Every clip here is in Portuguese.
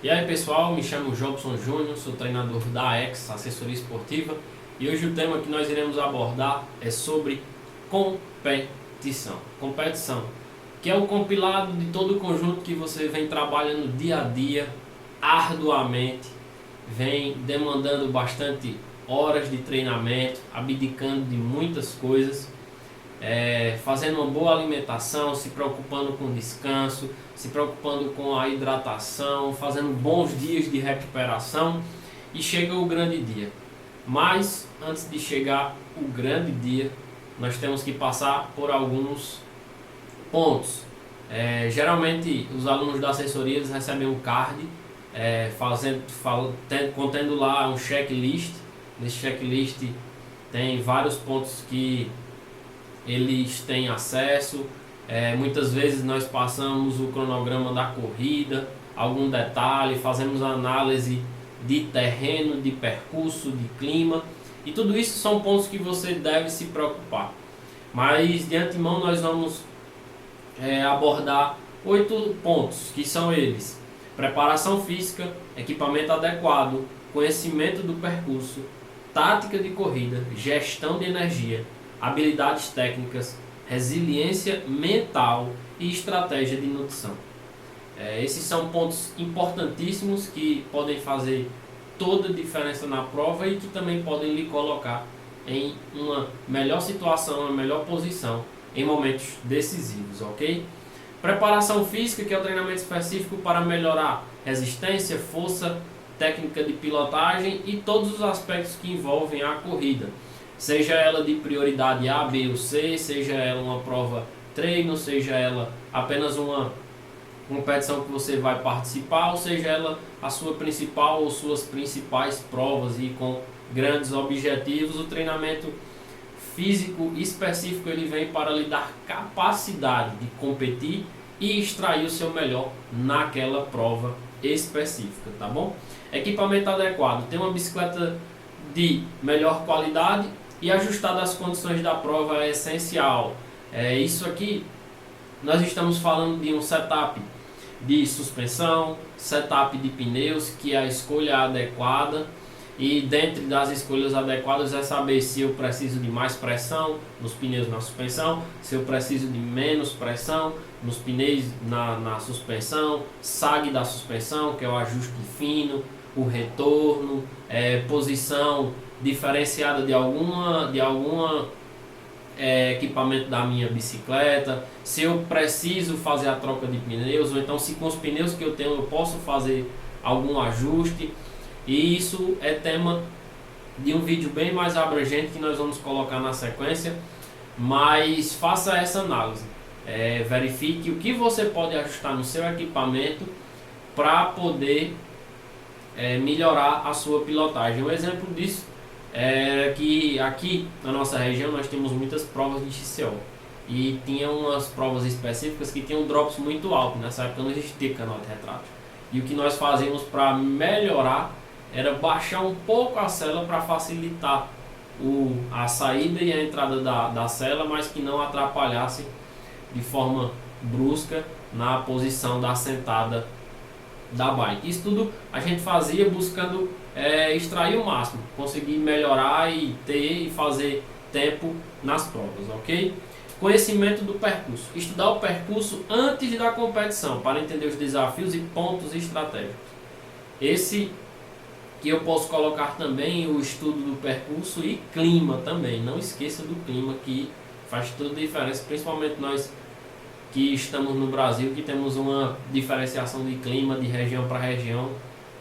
E aí pessoal, me chamo Jobson Júnior, sou treinador da AEX, assessoria esportiva, e hoje o tema que nós iremos abordar é sobre competição. Competição, que é o compilado de todo o conjunto que você vem trabalhando dia a dia, arduamente, vem demandando bastante horas de treinamento, abdicando de muitas coisas, fazendo uma boa alimentação, se preocupando com o descanso, se preocupando com a hidratação, fazendo bons dias de recuperação, e chega o grande dia. Mas antes de chegar o grande dia, nós temos que passar por alguns pontos. Geralmente os alunos da assessoria eles recebem um card contendo lá um checklist. Nesse checklist tem vários pontos que eles têm acesso. Muitas vezes nós passamos o cronograma da corrida, algum detalhe, fazemos análise de terreno, de percurso, de clima, e tudo isso são pontos que você deve se preocupar. Mas de antemão nós vamos abordar 8 pontos, que são eles: preparação física, equipamento adequado, conhecimento do percurso, tática de corrida, gestão de energia, habilidades técnicas, resiliência mental e estratégia de nutrição. Esses são pontos importantíssimos que podem fazer toda a diferença na prova e que também podem lhe colocar em uma melhor situação, uma melhor posição em momentos decisivos, ok? Preparação física, que é o treinamento específico para melhorar resistência, força, técnica de pilotagem e todos os aspectos que envolvem a corrida. Seja ela de prioridade A, B ou C, seja ela uma prova treino, seja ela apenas uma competição que você vai participar, ou seja ela a sua principal ou suas principais provas e com grandes objetivos, o treinamento físico específico ele vem para lhe dar capacidade de competir e extrair o seu melhor naquela prova específica, tá bom? Equipamento adequado, tem uma bicicleta de melhor qualidade e ajustada às condições da prova é essencial. Isso aqui nós estamos falando de um setup de suspensão, setup de pneus, que é a escolha adequada, e dentre das escolhas adequadas é saber se eu preciso de mais pressão nos pneus na suspensão, se eu preciso de menos pressão nos pneus na suspensão, sag da suspensão, que é o ajuste fino, o retorno, posição diferenciada de alguma equipamento da minha bicicleta, se eu preciso fazer a troca de pneus, ou então se com os pneus que eu tenho eu posso fazer algum ajuste. E isso é tema de um vídeo bem mais abrangente que nós vamos colocar na sequência, mas faça essa análise, verifique o que você pode ajustar no seu equipamento para poder melhorar a sua pilotagem. Um exemplo disso é que aqui na nossa região nós temos muitas provas de XCO e tinha umas provas específicas que tinham drops muito altos. Nessa época não existia canal de retrato, e o que nós fazíamos para melhorar era baixar um pouco a sela para facilitar a saída e a entrada da sela, mas que não atrapalhasse de forma brusca na posição da sentada da bike. Isso tudo a gente fazia buscando extrair o máximo, conseguir melhorar e ter e fazer tempo nas provas, ok? Conhecimento do percurso, estudar o percurso antes da competição para entender os desafios e pontos estratégicos. Esse que eu posso colocar também o estudo do percurso e clima também. Não esqueça do clima, que faz toda a diferença, principalmente nós que estamos no Brasil, que temos uma diferenciação de clima de região para região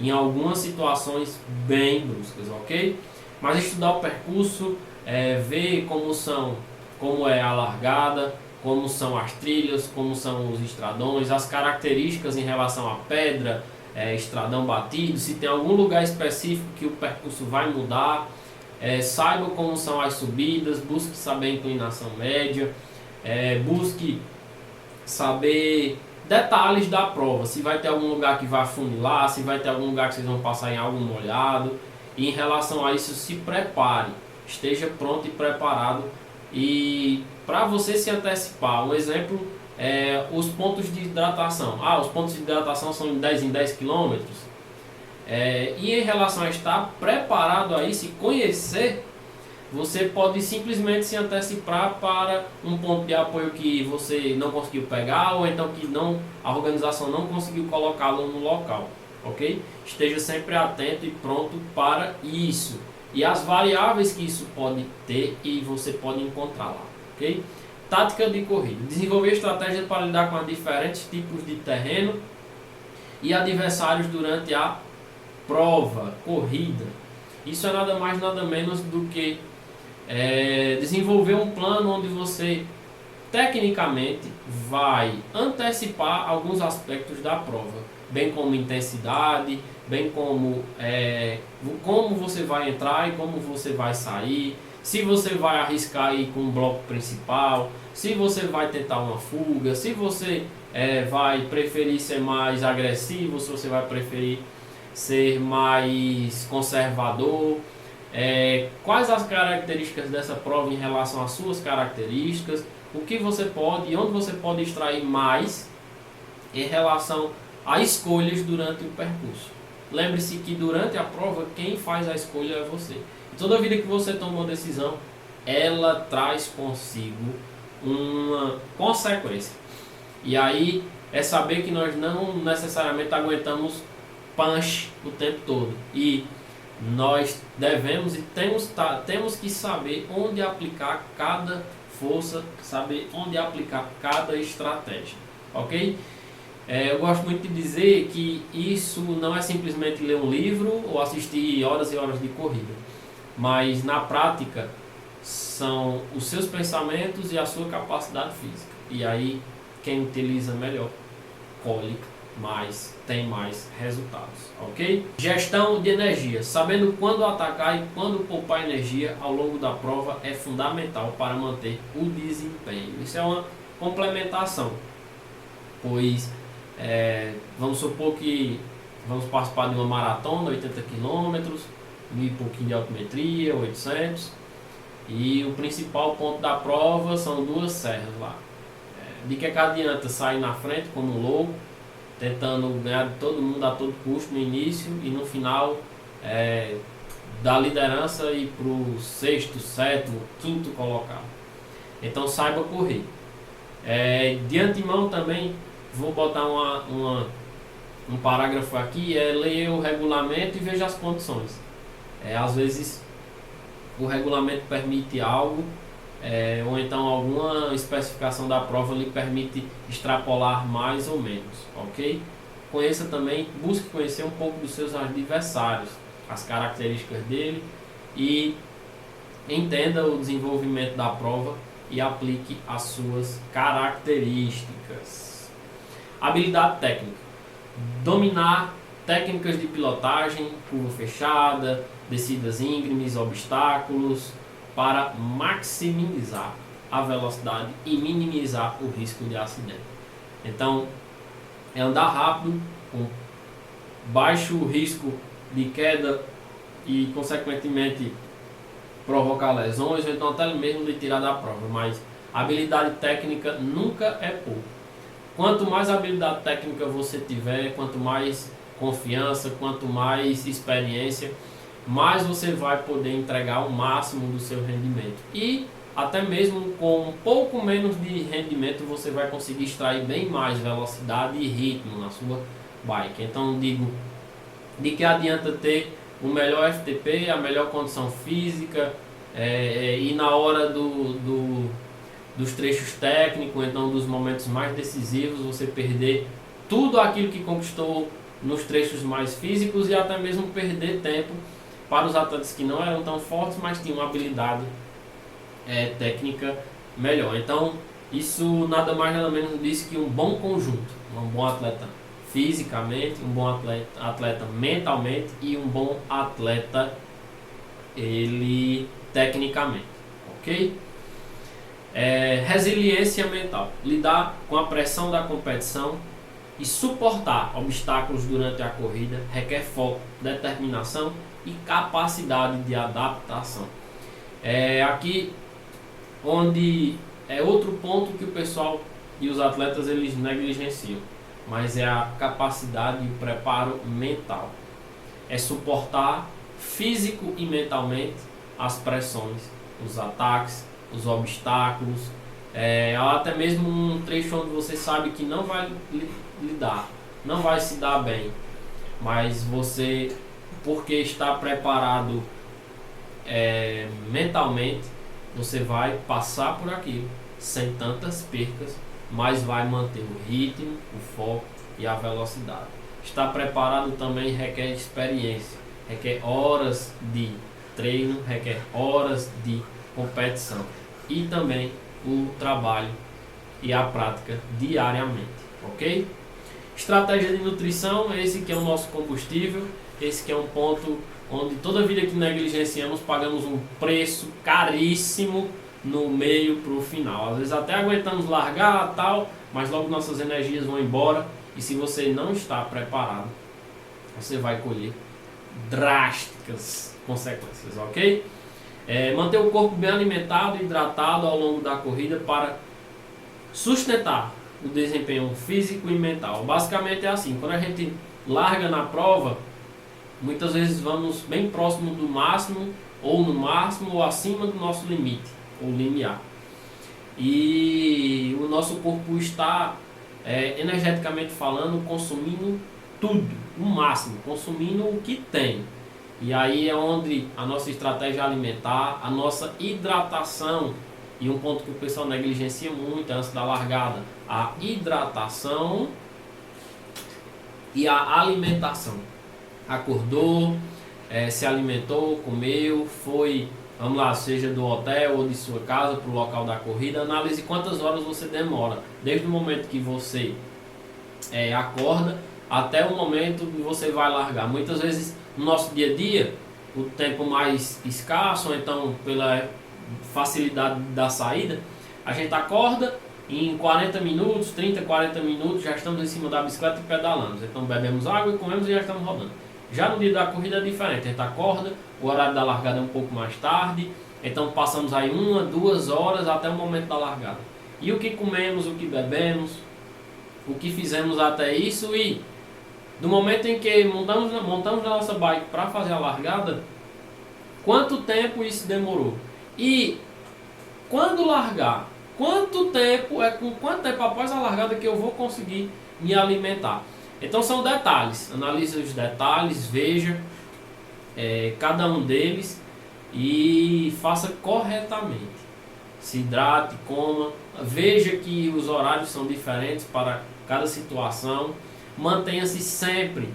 em algumas situações bem bruscas, ok? Mas estudar o percurso, ver como é a largada, como são as trilhas, como são os estradões, as características em relação à pedra, estradão batido, se tem algum lugar específico que o percurso vai mudar, saiba como são as subidas, busque saber a inclinação média, busque saber detalhes da prova, se vai ter algum lugar que vai afunilar, se vai ter algum lugar que vocês vão passar em algo molhado. E em relação a isso, se prepare, esteja pronto e preparado, e para você se antecipar. Um exemplo os pontos de hidratação. Os pontos de hidratação são em 10 quilômetros. E em relação a estar preparado a isso e conhecer, você pode simplesmente se antecipar para um ponto de apoio que você não conseguiu pegar, ou então que a organização não conseguiu colocá-lo no local, ok? Esteja sempre atento e pronto para isso. E as variáveis que isso pode ter e você pode encontrar lá, ok? Tática de corrida. Desenvolver estratégias para lidar com diferentes tipos de terreno e adversários durante a prova, corrida. Isso é nada mais nada menos do que desenvolver um plano onde você tecnicamente vai antecipar alguns aspectos da prova, bem como intensidade, bem como como você vai entrar e como você vai sair, se você vai arriscar ir com o bloco principal, se você vai tentar uma fuga, se você vai preferir ser mais agressivo, se você vai preferir ser mais conservador. Quais as características dessa prova em relação às suas características, o que você pode e onde você pode extrair mais em relação a escolhas durante o percurso. Lembre-se que durante a prova quem faz a escolha é você. E toda vida que você toma uma decisão, ela traz consigo uma consequência. E aí é saber que nós não necessariamente aguentamos punch o tempo todo. E nós devemos e temos que saber onde aplicar cada força, saber onde aplicar cada estratégia, ok? Eu gosto muito de dizer que isso não é simplesmente ler um livro ou assistir horas e horas de corrida, mas na prática são os seus pensamentos e a sua capacidade física. E aí quem utiliza melhor colhe mais, tem mais resultados, ok? Gestão de energia. Sabendo quando atacar e quando poupar energia ao longo da prova é fundamental para manter o desempenho. Isso é uma complementação, pois vamos supor que vamos participar de uma maratona, 80 km, 1000 e pouquinho de altimetria, 800, e o principal ponto da prova são 2 serras lá. De que adianta sair na frente como louco, tentando ganhar de todo mundo a todo custo no início e no final da liderança e para o 6º, 7º, 5º colocado. Então saiba correr. De antemão também vou botar um parágrafo aqui, leia o regulamento e veja as condições. Às vezes o regulamento permite algo, ou então alguma especificação da prova lhe permite extrapolar mais ou menos, ok? Conheça também, busque conhecer um pouco dos seus adversários, as características dele, e entenda o desenvolvimento da prova e aplique as suas características. Habilidade técnica. Dominar técnicas de pilotagem, curva fechada, descidas íngremes, obstáculos, para maximizar a velocidade e minimizar o risco de acidente. Então, é andar rápido, com baixo risco de queda e, consequentemente, provocar lesões, ou então até mesmo de tirar da prova. Mas habilidade técnica nunca é pouco. Quanto mais habilidade técnica você tiver, quanto mais confiança, quanto mais experiência, mais você vai poder entregar o máximo do seu rendimento. E até mesmo com um pouco menos de rendimento você vai conseguir extrair bem mais velocidade e ritmo na sua bike. Então digo, de que adianta ter o melhor FTP, a melhor condição física, e na hora dos trechos técnicos, então dos momentos mais decisivos, você perder tudo aquilo que conquistou nos trechos mais físicos e até mesmo perder tempo para os atletas que não eram tão fortes, mas tinham uma habilidade técnica melhor. Então, isso nada mais nada menos diz que um bom conjunto, um bom atleta fisicamente, um bom atleta mentalmente e um bom atleta tecnicamente, ok? Resiliência mental, lidar com a pressão da competição e suportar obstáculos durante a corrida requer foco, determinação e capacidade de adaptação. Aqui onde é outro ponto que o pessoal e os atletas eles negligenciam, mas é a capacidade e o preparo mental. É suportar físico e mentalmente as pressões, os ataques, os obstáculos, até mesmo um trecho onde você sabe que não vai lidar, não vai se dar bem, mas você, porque está preparado mentalmente, você vai passar por aquilo sem tantas percas, mas vai manter o ritmo, o foco e a velocidade. Estar preparado também requer experiência, requer horas de treino, requer horas de competição e também o trabalho e a prática diariamente, ok? Estratégia de nutrição, esse que é o nosso combustível, esse que é um ponto onde toda vida que negligenciamos pagamos um preço caríssimo no meio para o final. Às vezes até aguentamos largar tal, mas logo nossas energias vão embora e se você não está preparado, você vai colher drásticas consequências, ok? Manter o corpo bem alimentado e hidratado ao longo da corrida para sustentar o desempenho físico e mental. Basicamente é assim, quando a gente larga na prova, muitas vezes vamos bem próximo do máximo, ou no máximo, ou acima do nosso limite, ou limiar. E o nosso corpo está, energeticamente falando, consumindo tudo, o máximo, consumindo o que tem. E aí é onde a nossa estratégia alimentar, a nossa hidratação, e um ponto que o pessoal negligencia muito antes da largada, a hidratação e a alimentação. Acordou, se alimentou, comeu, foi, vamos lá, seja do hotel ou de sua casa para o local da corrida, analise quantas horas você demora, desde o momento que você acorda até o momento que você vai largar. Muitas vezes no nosso dia a dia, o tempo mais escasso, ou então pela facilidade da saída, a gente acorda e em 40 minutos, 30, 40 minutos já estamos em cima da bicicleta e pedalamos. Então bebemos água e comemos e já estamos rodando. Já no dia da corrida é diferente, a gente acorda, o horário da largada é um pouco mais tarde, então passamos aí 1, 2 horas até o momento da largada. E o que comemos, o que bebemos, o que fizemos até isso, e do momento em que montamos na nossa bike para fazer a largada, quanto tempo isso demorou? E quando largar, com quanto tempo após a largada que eu vou conseguir me alimentar? Então são detalhes, analise os detalhes, veja cada um deles e faça corretamente. Se hidrate, coma, veja que os horários são diferentes para cada situação. Mantenha-se sempre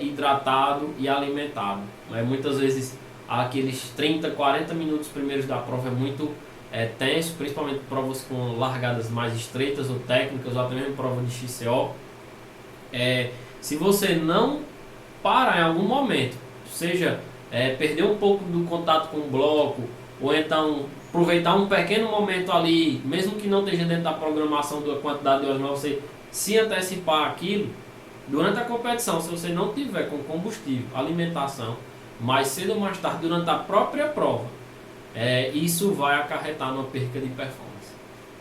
hidratado e alimentado. Muitas vezes aqueles 30, 40 minutos primeiros da prova é muito tenso, principalmente provas com largadas mais estreitas ou técnicas, ou até mesmo prova de XCO. Se você não parar em algum momento, seja perder um pouco do contato com o bloco, ou então aproveitar um pequeno momento ali, mesmo que não esteja dentro da programação da quantidade de horas, mas você se antecipar aquilo, durante a competição, se você não tiver com combustível, alimentação, mais cedo ou mais tarde, durante a própria prova, isso vai acarretar numa perca de performance.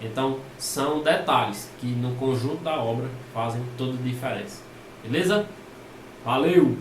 Então, são detalhes que no conjunto da obra fazem toda a diferença. Beleza? Valeu!